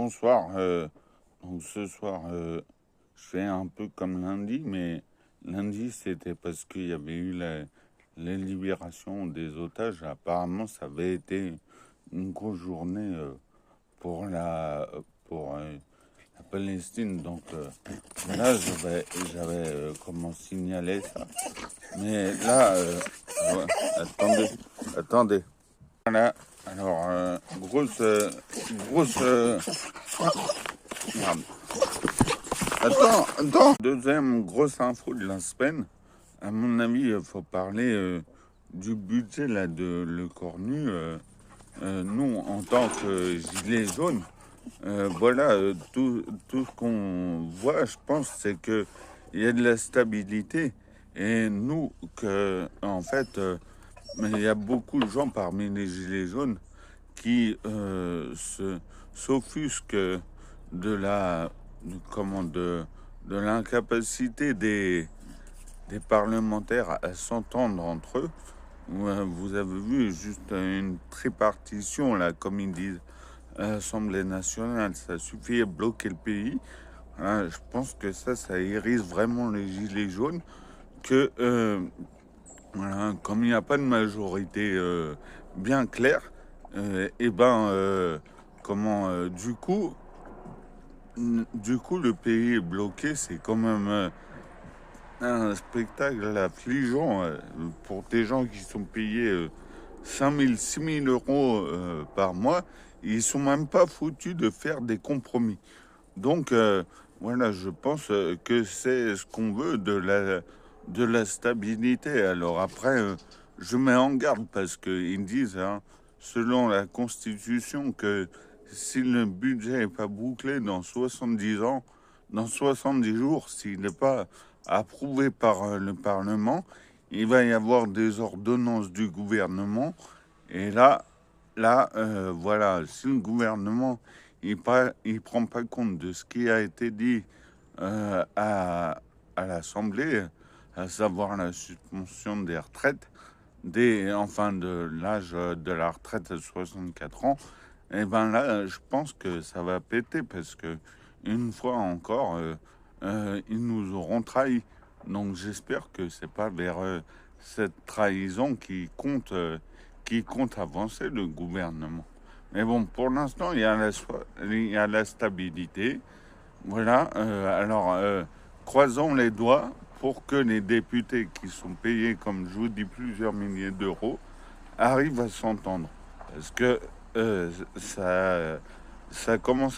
Bonsoir. Donc ce soir, je fais un peu comme lundi, mais lundi c'était parce qu'il y avait eu la libération des otages. Apparemment, ça avait été une grosse journée pour la Palestine. Donc là, j'avais comment signaler ça. Mais là, ouais, attendez, attendez. Voilà. Alors, grosse. Merde. Attends. Deuxième grosse info de la semaine. À mon avis, il faut parler du budget là de Le Cornu. Nous, en tant que gilets jaunes, voilà, tout ce qu'on voit, je pense, c'est que il y a de la stabilité. Et nous, en fait, mais il y a beaucoup de gens parmi les gilets jaunes qui s'offusquent de la de l'incapacité des parlementaires à s'entendre entre eux. Vous avez vu juste une tripartition là, comme ils disent à l'Assemblée nationale, ça suffit à bloquer le pays. Voilà, je pense que ça hérisse vraiment les gilets jaunes. Que voilà, comme il n'y a pas de majorité bien claire, et ben du coup le pays est bloqué. C'est quand même un spectacle affligeant pour des gens qui sont payés 5 000, 6 000 euros par mois. Ils sont même pas foutus de faire des compromis. Donc voilà, je pense que c'est ce qu'on veut de la stabilité. Alors après, je mets en garde parce qu'ils disent, hein, selon la Constitution, que si le budget n'est pas bouclé dans 70 ans, dans 70 jours, s'il n'est pas approuvé par le Parlement, il va y avoir des ordonnances du gouvernement. Et voilà, si le gouvernement il prend pas compte de ce qui a été dit à l'Assemblée, à savoir la suspension des retraites, enfin de l'âge de la retraite à 64 ans, et ben là, je pense que ça va péter parce que une fois encore, ils nous auront trahis. Donc j'espère que c'est pas vers cette trahison qui compte avancer le gouvernement. Mais bon, pour l'instant, il y a la stabilité. Voilà, croisons les doigts pour que les députés qui sont payés, comme je vous dis, plusieurs milliers d'euros, arrivent à s'entendre. Parce que ça commence